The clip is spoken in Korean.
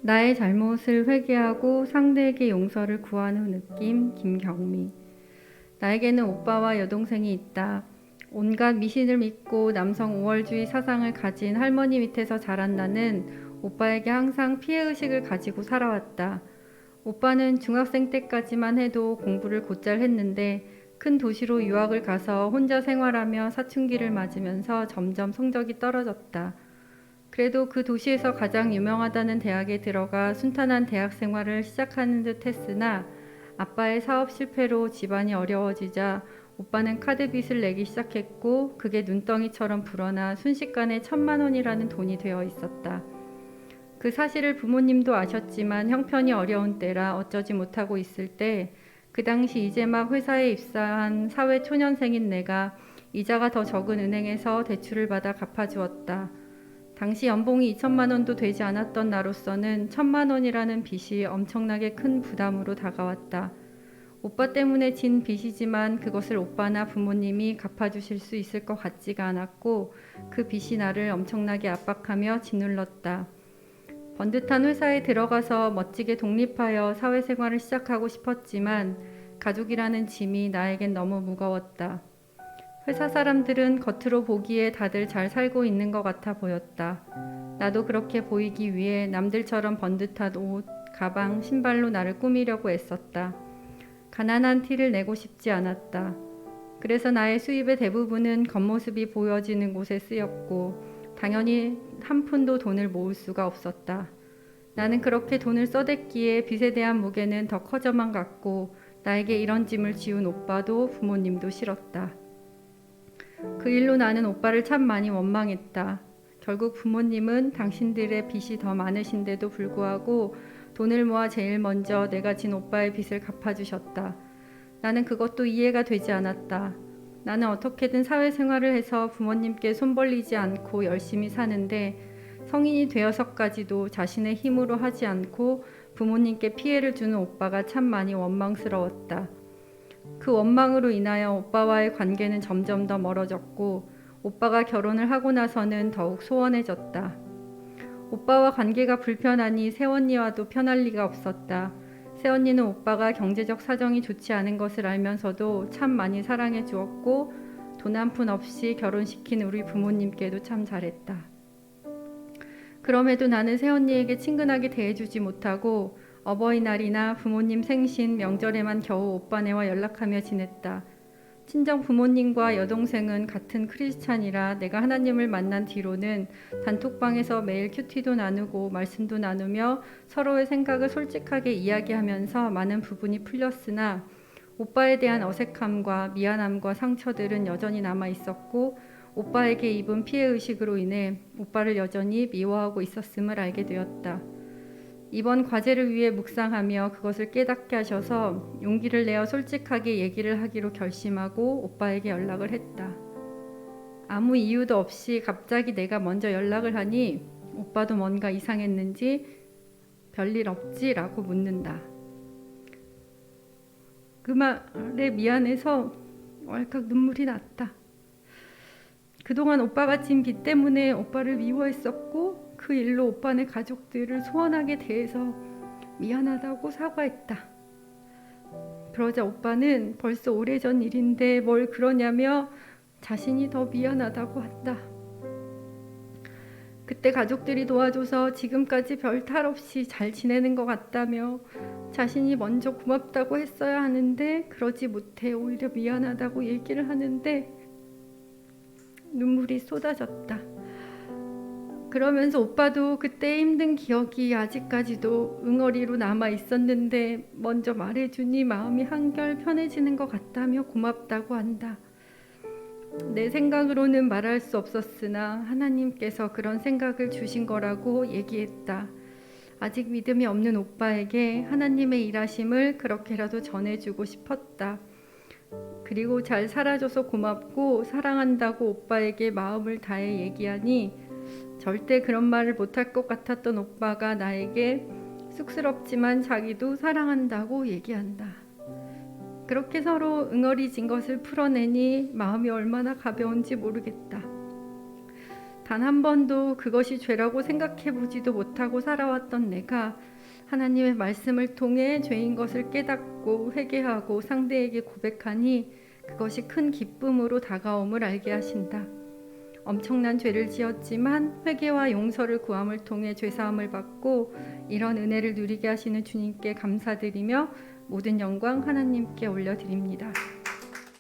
나의 잘못을 회개하고 상대에게 용서를 구하는 느낌. 김경미. 나에게는 오빠와 여동생이 있다. 온갖 미신을 믿고 남성 우월주의 사상을 가진 할머니 밑에서 자란 나는 오빠에게 항상 피해의식을 가지고 살아왔다. 오빠는 중학생 때까지만 해도 공부를 곧잘 했는데 큰 도시로 유학을 가서 혼자 생활하며 사춘기를 맞으면서 점점 성적이 떨어졌다. 그래도 그 도시에서 가장 유명하다는 대학에 들어가 순탄한 대학 생활을 시작하는 듯 했으나 아빠의 사업 실패로 집안이 어려워지자 오빠는 카드 빚을 내기 시작했고 그게 눈덩이처럼 불어나 순식간에 1,000만 원이라는 돈이 되어 있었다. 그 사실을 부모님도 아셨지만 형편이 어려운 때라 어쩌지 못하고 있을 때 그 당시 이제 막 회사에 입사한 사회 초년생인 내가 이자가 더 적은 은행에서 대출을 받아 갚아주었다. 당시 연봉이 2천만 원도 되지 않았던 나로서는 1,000만 원이라는 빚이 엄청나게 큰 부담으로 다가왔다. 오빠 때문에 진 빚이지만 그것을 오빠나 부모님이 갚아주실 수 있을 것 같지가 않았고 그 빚이 나를 엄청나게 압박하며 짓눌렀다. 번듯한 회사에 들어가서 멋지게 독립하여 사회생활을 시작하고 싶었지만 가족이라는 짐이 나에겐 너무 무거웠다. 회사 사람들은 겉으로 보기에 다들 잘 살고 있는 것 같아 보였다. 나도 그렇게 보이기 위해 남들처럼 번듯한 옷, 가방, 신발로 나를 꾸미려고 애썼다. 가난한 티를 내고 싶지 않았다. 그래서 나의 수입의 대부분은 겉모습이 보여지는 곳에 쓰였고 당연히 한 푼도 돈을 모을 수가 없었다. 나는 그렇게 돈을 써댔기에 빚에 대한 무게는 더 커져만 갔고 나에게 이런 짐을 지운 오빠도 부모님도 싫었다. 그 일로 나는 오빠를 참 많이 원망했다. 결국 부모님은 당신들의 빚이 더 많으신데도 불구하고 돈을 모아 제일 먼저 내가 진 오빠의 빚을 갚아주셨다. 나는 그것도 이해가 되지 않았다. 나는 어떻게든 사회생활을 해서 부모님께 손 벌리지 않고 열심히 사는데 성인이 되어서까지도 자신의 힘으로 하지 않고 부모님께 피해를 주는 오빠가 참 많이 원망스러웠다. 그 원망으로 인하여 오빠와의 관계는 점점 더 멀어졌고 오빠가 결혼을 하고 나서는 더욱 소원해졌다. 오빠와 관계가 불편하니 새언니와도 편할 리가 없었다. 새언니는 오빠가 경제적 사정이 좋지 않은 것을 알면서도 참 많이 사랑해 주었고 돈 한 푼 없이 결혼시킨 우리 부모님께도 참 잘했다. 그럼에도 나는 새언니에게 친근하게 대해주지 못하고 어버이날이나 부모님 생신, 명절에만 겨우 오빠네와 연락하며 지냈다. 친정 부모님과 여동생은 같은 크리스찬이라 내가 하나님을 만난 뒤로는 단톡방에서 매일 큐티도 나누고 말씀도 나누며 서로의 생각을 솔직하게 이야기하면서 많은 부분이 풀렸으나 오빠에 대한 어색함과 미안함과 상처들은 여전히 남아 있었고 오빠에게 입은 피해의식으로 인해 오빠를 여전히 미워하고 있었음을 알게 되었다. 이번 과제를 위해 묵상하며 그것을 깨닫게 하셔서 용기를 내어 솔직하게 얘기를 하기로 결심하고 오빠에게 연락을 했다. 아무 이유도 없이 갑자기 내가 먼저 연락을 하니 오빠도 뭔가 이상했는지 별일 없지? 라고 묻는다. 그 말에 미안해서 왈칵 눈물이 났다. 그동안 오빠가 진 빚 때문에 오빠를 미워했었고 그 일로 오빠네 가족들을 소원하게 대해서 미안하다고 사과했다. 그러자 오빠는 벌써 오래전 일인데 뭘 그러냐며 자신이 더 미안하다고 한다. 그때 가족들이 도와줘서 지금까지 별 탈 없이 잘 지내는 것 같다며 자신이 먼저 고맙다고 했어야 하는데 그러지 못해 오히려 미안하다고 얘기를 하는데 눈물이 쏟아졌다. 그러면서 오빠도 그때 힘든 기억이 아직까지도 응어리로 남아 있었는데 먼저 말해주니 마음이 한결 편해지는 것 같다며 고맙다고 한다. 내 생각으로는 말할 수 없었으나 하나님께서 그런 생각을 주신 거라고 얘기했다. 아직 믿음이 없는 오빠에게 하나님의 일하심을 그렇게라도 전해주고 싶었다. 그리고 잘 살아줘서 고맙고 사랑한다고 오빠에게 마음을 다해 얘기하니 절대 그런 말을 못할 것 같았던 오빠가 나에게 쑥스럽지만 자기도 사랑한다고 얘기한다. 그렇게 서로 응어리진 것을 풀어내니 마음이 얼마나 가벼운지 모르겠다. 단 한 번도 그것이 죄라고 생각해 보지도 못하고 살아왔던 내가 하나님의 말씀을 통해 죄인 것을 깨닫고 회개하고 상대에게 고백하니 그것이 큰 기쁨으로 다가옴을 알게 하신다. 엄청난 죄를 지었지만 회개와 용서를 구함을 통해 죄사함을 받고 이런 은혜를 누리게 하시는 주님께 감사드리며 모든 영광 하나님께 올려드립니다.